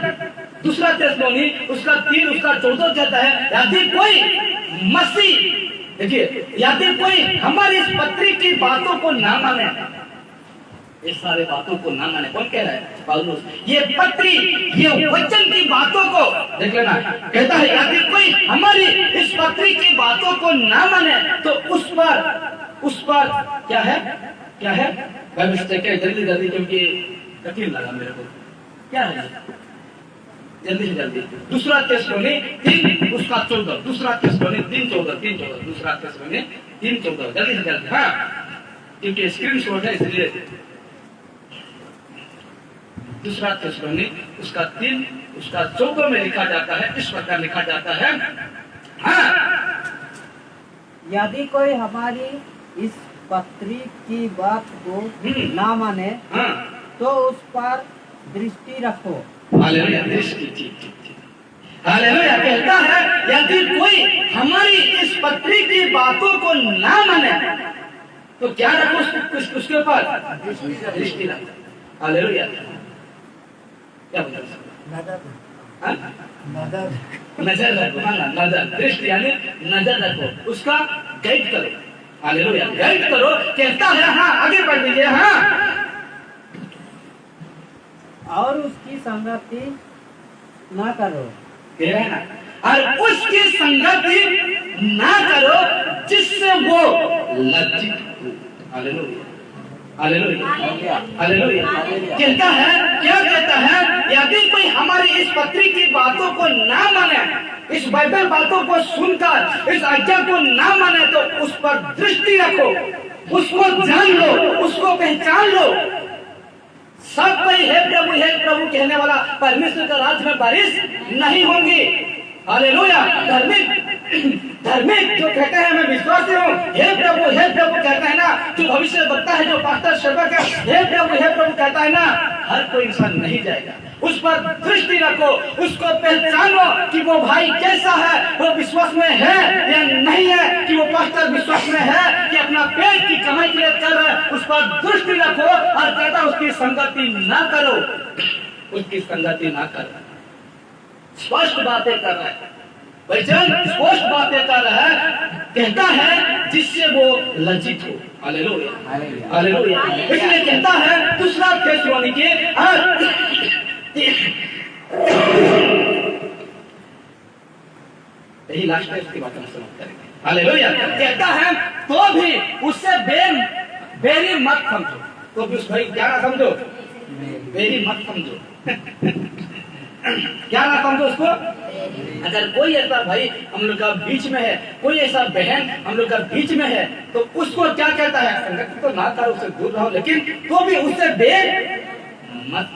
दूसरा थिस्सलुनी उसका 3 उसका 14 कहता है, यदि कोई मसीह, देखिए, यदि कोई हमारी इस पत्री की बातों को ना माने, इस सारे बातों को ना माने, कौन कह रहा है? पौलुस। ये पत्री, ये वचन की बातों को देख लेना, कहता है यदि कोई हमारी इस पत्री की बातों को ना माने तो उस पर क्या है? क्या है? जल्दी जल्दी, क्योंकि कठिन लगा मेरे को। क्या है? जल्दी से जल्दी। दूसरा थिस्सलुनी 3 उसका 14, दूसरा थिस्सलुनी 3:14, दूसरा थिस्सलुनी 3:14, जल्दी से जल्दी। हाँ, क्योंकि स्क्रीन शॉट है इसलिए। दूसरा थिस्सलुनी उसका 3 उसका 14 में लिखा जाता है, इस प्रकार लिखा जाता है, हाँ, यदि कोई हमारी इस पत्री की बात को ना माने, हाँ, तो उस पर दृष्टि रखो। हालेलुया, दृष्टि, हालेलुया। कहता है यदि कोई हमारी इस पत्री की बातों को ना माने तो क्या रखो? उसके ऊपर दृष्टि रखो। हालेलुया। क्या बोल रहे? नजर रखो, नजर, दृष्टि यानी नजर रखो, उसका गाइड करो। हालेलुया, गाइड करो। कहता है, हाँ, आगे बढ़ लीजिए। हाँ, और उसकी संगति ना करो, कह रहे हैं ना, और उसकी संगति ना करो जिससे वो लज्जित हो। Hallelujah, hallelujah, hallelujah. कहता है, क्या कहता है? यदि कोई हमारी इस पत्री की बातों को ना माने, इस बाइबल बातों को सुनकर इस आज्ञा को ना माने तो उस पर दृष्टि रखो, उसको जान लो, उसको पहचान लो। सब कोई हे प्रभु कहने वाला परमेश्वर का राज में बारिश नहीं होंगी। हालेलुया। धार्मिक जो कहते हैं मैं विश्वासी हूँ, हे प्रभु कहता है ना, जो भविष्य वक्ता है, जो पास्टर सेवक है, हे प्रभु कहता है ना, हर कोई इंसान नहीं जाएगा। उस पर दृष्टि रखो, उसको पहचानो कि वो भाई कैसा है, वो विश्वास में है या नहीं है, कि वो पास्टर विश्वास में है कि अपना पेट की कमाई के लिए कर रहा है। उस पर दृष्टि रखो और कहता उसकी संगति ना करो, उसकी संगति ना करो। स्पष्ट बातें कर रहा है वचन, स्पष्ट बातें कर रहा है। कहता है जिससे वो लज्जित हो। Hallelujah, hallelujah. इसलिए कहता है दूसरा थिस्सलुनी के यही लास्ट है, उसकी बात हम समाप्त करेंगे। हालेलुया। कहता है तो भी उससे बेरी मत समझो, तो भी उस भाई क्या ना समझो, बेरी मत समझो। क्या ना समझो उसको। अगर कोई ऐसा भाई हम लोग का बीच में है, कोई ऐसा बहन हम लोग का बीच में है, तो उसको क्या कहता है? संगति तो ना करो, उससे दूर रहो, लेकिन तो भी उससे मत,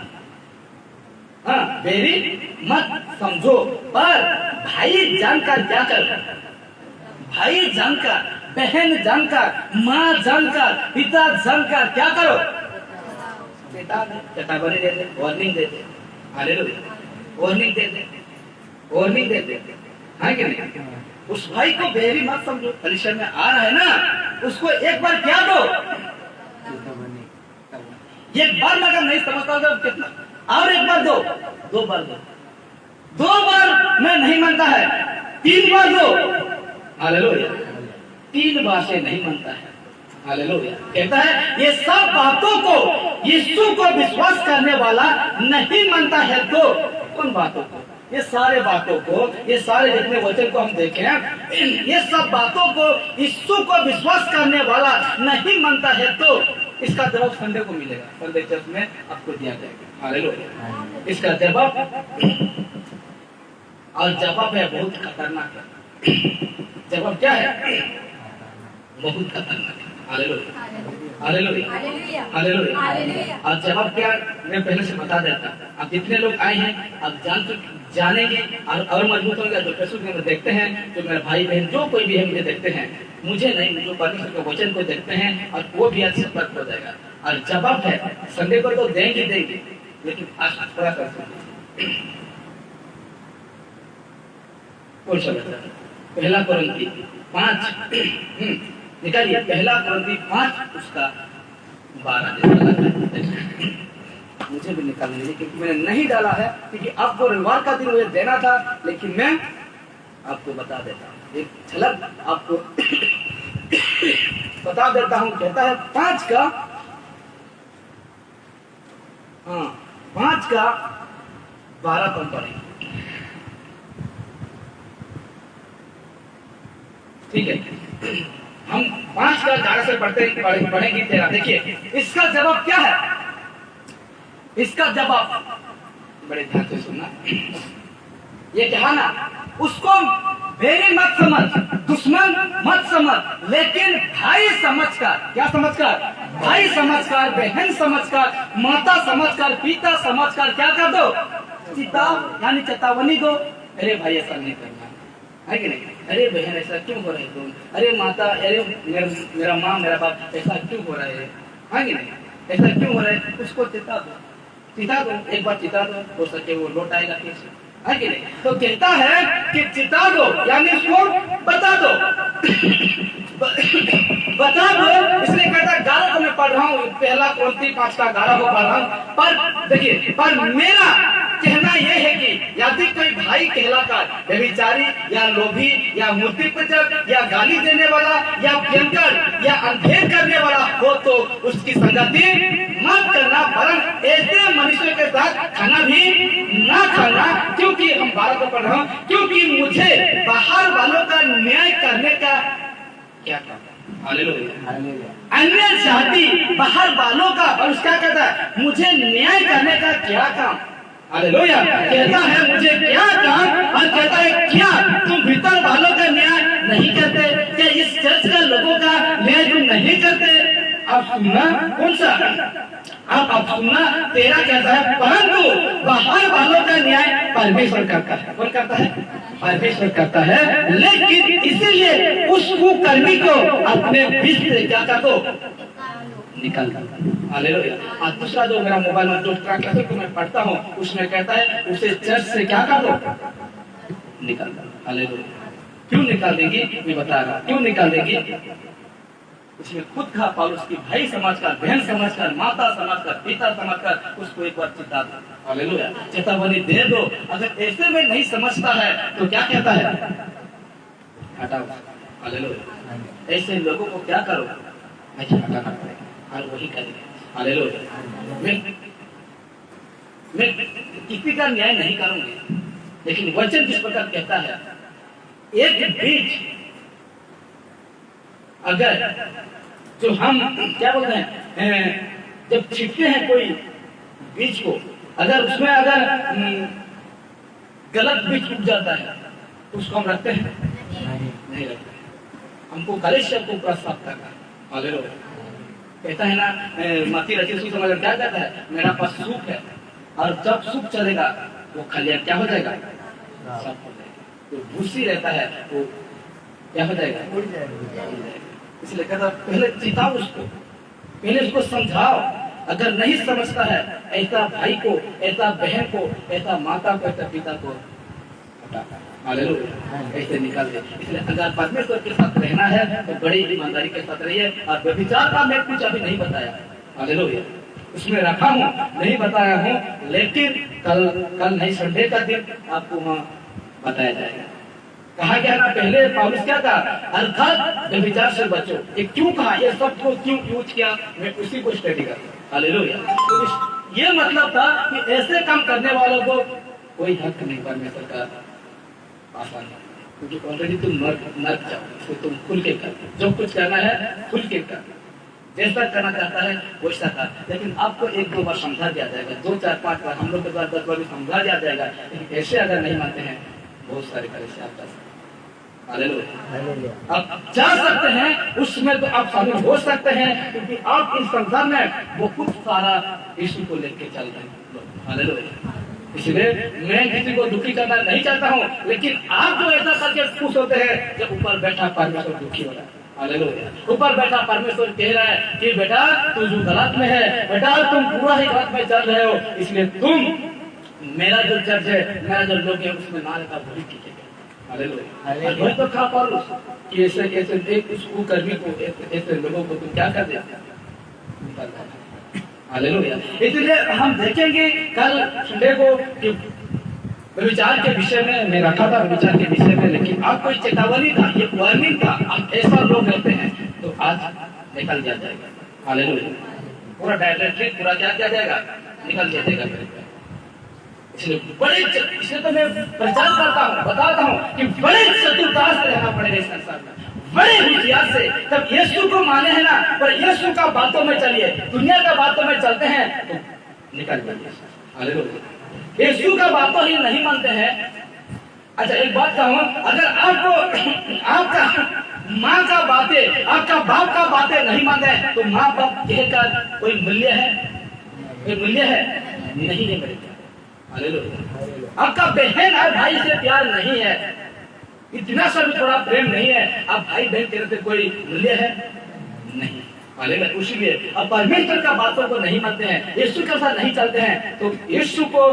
हाँ, बेरी मत समझो। पर भाई जानकर क्या कर, भाई जानकर, बहन जानकर, माँ जानकर, पिता जानकर क्या करो? चेतावनी दे दे, वार्निंग दे दे। हालेलुया, वार्निंग दे दे, वार्निंग दे दे, हाँ कि नहीं? उस भाई को बेरी मत समझो। परीक्षा में आ रहा है ना, उसको एक बार क्या दो, एक बार अगर नहीं समझता तो कितना, और एक बार दो, 2 बार दो, 2 बार में नहीं मानता है, 3 बार दो। हालेलुया। 3 बार से नहीं मानता है हालेलुया। कहता है ये सब बातों को यीशु को विश्वास करने वाला नहीं मानता है तो उन बातों को, ये सारे बातों को, ये सारे जितने वचन को हम देखें, ये सब बातों को यीशु को विश्वास करने वाला नहीं मानता है तो इसका जवाब संडे को मिलेगा, संडे चर्च में आपको दिया जाएगा। हालेलुया। इसका जवाब, और जवाब है बहुत खतरनाक है। जवाब क्या है? बहुत खतरनाक है। Hallelujah, hallelujah, hallelujah. और जवाब क्या, मैं पहले से बता देता हूँ। अब जितने लोग आए हैं अब जानेंगे और मजबूत होंगे। जो फेसबुक में देखते हैं, जो मेरे भाई बहन जो कोई भी है मुझे देखते हैं, मुझे नहीं, जो परमेश्वर के वचन को देखते हैं, और वो भी आज सतर्क हो जाएगा। और जवाब है संडे को तो देंगे, लेकिन आज थोड़ा कर सकते। कौन सा पहला कुरिन्थी 5 निकालिए, पहला कुरिन्थी 5 उसका 12। मुझे भी निकालने दीजिए क्योंकि मैंने नहीं डाला है, क्योंकि आपको रविवार का दिन मुझे देना था, लेकिन मैं आपको बता देता हूँ, एक झलक आपको बता देता हूँ। कहता है 5 का 12 कम पड़ेगा। ठीक है, हम 5 का 11 से पढ़ेंगे 13। देखिए इसका जवाब क्या है? इसका जवाब बड़े ध्यान से सुनना। ये कहना उसको बेरी मत समझ, दुश्मन मत समझ, लेकिन भाई समझकर, क्या समझकर? भाई समझकर, बहन समझकर, माता समझकर, पिता समझकर क्या कर दो? यानी चेतावनी दो। अरे भाई ऐसा नहीं करना है कि नहीं? अरे बहन ऐसा क्यों हो रहा है तुम? अरे माता, अरे मेरा माँ मेरा बाप ऐसा क्यों हो रहा है कि नहीं? ऐसा क्यों हो रहा है? उसको चिता दो, एक बार चिता दो, हो सके वो लौट आएगा फिर से, है कि नहीं? तो कहता है कि चिता दो, यानी उसको बता दो। बता दो, इसलिए कहता 11 को मैं पढ़ रहा हूँ, पहला कुरिन्थी 5 का 11 को पढ़ रहा हूँ। पर देखिए, पर मेरा कहना यह है कि यदि कोई भाई कहलाकर व्यभिचारी या लोभी या मूर्ति पूजक या गाली देने वाला या भयंकर या अंधेर करने वाला हो तो उसकी संगति मत करना, वरन ऐसे मनुष्यों के साथ खाना भी ना खाना। क्योंकि हम 12 को पढ़ रहा हूँ, क्योंकि मुझे बाहर वालों का न्याय करने का क्या काम? हालेलुया। अन्य जाति बाहर वालों का, और उसका कहता है मुझे न्याय करने का क्या काम? हालेलुया। कहता है मुझे क्या काम, और कहता है क्या तुम भीतर वालों का न्याय नहीं करते? क्या इस चर्च का लोगों का न्याय तुम नहीं करते? आप सुनना, कौन सा आप सुनना, 13 कहता है परंतु बाहर वालों का न्याय परमेश्वर करता है। कौन करता है? परमेश्वर करता है। लेकिन इसीलिए उस कुकर्मी को अपने बीच से क्या कर दो? निकाल दो। हालेलुया। और दूसरा जो मेरा मोबाइल में जो ट्रांसलेशन को मैं पढ़ता हूँ, उसमें कहता है उसे चर्च से क्या कर दो? निकाल दो। हालेलुया। क्यों निकाल देंगे? मैं बता रहा हूँ क्यों निकाल देंगे। उसमें खुद का पौलुस की भाई समझकर, बहन समझकर, माता समझकर, पिता समझकर उसको एक बार चिता दो। हालेलुया। चेतावनी दे दो। अगर ऐसे में नहीं समझता है तो क्या कहता है? हटाओ। हालेलुया। ऐसे लोगों को क्या करो? हटाना पड़ेगा, और वही करेंगे। हालेलुया। मैं किसी का न्याय नहीं करूंगी, लेकिन वचन जिस प्रकार कहता है, एक बीज अगर जो हम क्या बोलते हैं, जब छिड़कते हैं कोई बीज को, अगर उसमें अगर गलत बीज उग जाता है तो उसको हम रखते हैं? नहीं रखते। हमको कलेश को प्रस्ताव करना। हालेलुया। कहता है ना मत्ती रचित सुसमाचार क्या कहता है? मेरा पास सूख है, और जब सूख चलेगा वो खलियान क्या हो जाएगा? सब हो जाएगा। तो भूसी रहता है वो क्या हो जाएगा? इसलिए कहता पहले चिताओ उसको, पहले उसको समझाओ। अगर नहीं समझता है, ऐसा भाई को, ऐसा बहन को, ऐसा माता को, ऐसा पिता को हटा। हालेलुया। ऐसे निकाल दे। इसलिए अगर परमेश्वर के साथ रहना है तो बड़ी ईमानदारी के साथ रहिए। और व्यभिचार का मैं कुछ अभी नहीं बताया, हालेलुया, उसमें रखा हूँ, नहीं बताया हूँ, लेकिन कल नहीं, संडे का दिन आपको वहाँ बताया जाएगा। कहा गया ना पहले पौलुस क्या था, अर्थात व्यभिचार से बचो। ये क्यों कहा, ये सब को क्यों यूज किया, मैं उसी को स्टडी करता हूं। हालेलुया। तो ये मतलब था कि ऐसे काम करने वालों को कोई हक नहीं परमेश्वर का आसान है, क्योंकि ऑलरेडी तुम नर्क जाओ, इसको तुम खुल के कर, जो कुछ करना है खुल के कर, जैसा करना चाहता है वैसा कर। लेकिन आपको एक दो बार समझा दिया जाएगा, 2 4 5 बार, हम लोग के द्वारा 10 बार भी समझा दिया जाएगा, लेकिन ऐसे अगर नहीं मानते हैं बहुत सारे परेशान आप जा सकते हैं। आप जा सकते हैं उसमें, तो आप शामिल हो सकते हैं, क्योंकि आप इस संसार में बहुत सारा यीशु को लेके चल रहे हैं। हालेलुया। इसलिए मैं किसी को दुखी करना नहीं चाहता हूँ, लेकिन आप जो ऐसा करके खुश होते हैं जब ऊपर बैठा परमेश्वर दुखी हो रहा है। हालेलुया। ऊपर बैठा परमेश्वर कह रहा है कि बेटा तू जो गलत में है, बेटा तुम पूरा ही गलत में चल रहे हो, इसलिए तुम मेरा जो चर्च है, मेरा जो लोग है उसमें ना रहता भूल कीजिएगा। हालेलुया। तो कहा पौलुस कि ऐसे ऐसे एक उस कुकर्मी को, ऐसे लोगों को तुम क्या कर दिया। हालेलुया। इसलिए हम देखेंगे कल संडे को कि विचार के विषय में मैं रखा था, विचार के विषय में, लेकिन आपको एक चेतावनी था, ये वार्निंग था, आप ऐसा लोग रहते हैं तो आज निकल दिया जाएगा। हालेलुया। पूरा डायरेक्टली पूरा क्या किया जाएगा, निकल दिया जाएगा। इसलिए इसलिए तो मैं प्रचार करता हूँ, बताता हूँ कि बड़े चतुरता से रहना पड़ेगा इस संसार में, बड़े होशियार से। तब यीशु को माने हैं ना, पर यीशु का बातों में चलिए, दुनिया का बातों में चलते हैं तो निकल जाइए। हालेलुया। यीशु का बातों ही नहीं मानते हैं। अच्छा एक बात कहूँ, अगर आपको आपका माँ का बातें, आपका बाप का बातें नहीं मानते हैं, तो माँ बाप का कोई मूल्य है, कोई मूल्य है नहीं है मेरे। हालेलुया। आपका बहन और भाई से प्यार नहीं है, इतना सा भी थोड़ा प्रेम नहीं है, आप भाई बहन के रहते कोई मूल्य है नहीं। हालेलुया। इसलिए अब परमेश्वर का बातों को नहीं मानते हैं, यीशु के साथ नहीं चलते हैं, तो यीशु को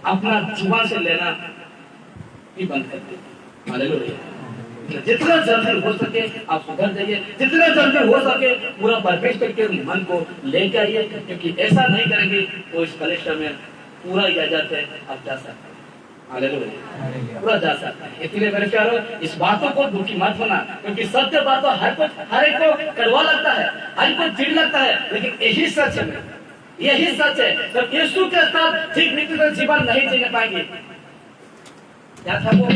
अपना जुबान से लेना भी बंद कर दे। हालेलुया। जितना जल्दी हो सके आप सुधर जाइए, जितना जल्दी हो सके पूरा परमेश्वर के मन को लेके आइए, क्योंकि ऐसा नहीं करेंगे तो इस कलेक्शन में पूरा इजाजत है, आप जा सकते हैं। हालेलुया। पूरा जा सकता है। इसलिए मेरे प्यारो इस बातों को दुखी मत होना, क्योंकि सत्य बातों हर एक को कड़वा लगता है, हर एक को चिढ़ लगता है, लेकिन यही सच है, यही सच है। जब यीशु के साथ ठीक नीति से जीवन नहीं जीने पाएंगे। क्या था वो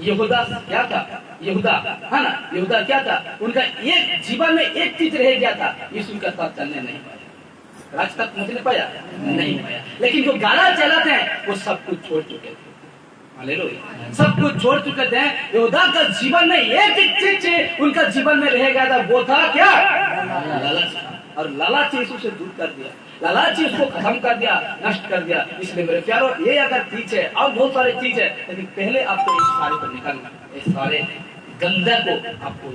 यहूदा, क्या था यहूदा, है ना, यहूदा क्या था, उनका एक जीवन में एक चीज रह गया था, यीशु के साथ चलने नहीं पाया, राज तक पहुंचने पाया नहीं पाया। लेकिन जो गाला चलाते हैं वो सब कुछ छोड़ चुके थे। हालेलुया। सब कुछ छोड़ चुके थे। यहूदा का जीवन में एक चीज उनका जीवन में रह गया था, वो था क्या, लालच। और लालच यीशु से दूर कर दिया, लालच उसको खत्म कर दिया, नष्ट कर दिया। इसलिए मेरे प्यारो ये अगर चीज है, और बहुत सारी चीज है, लेकिन पहले आपको इस सारे को निकालना, इस सारे गंदे को आपको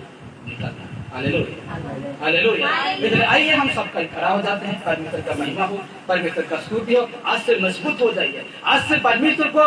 निकालना। हालेलुया। हालेलुया। इसलिए आइए हम सब कहीं खड़ा हो जाते हैं, परमेश्वर का महिमा हो, परमेश्वर का स्तुति हो। आज से मजबूत हो जाइए, आज से परमेश्वर को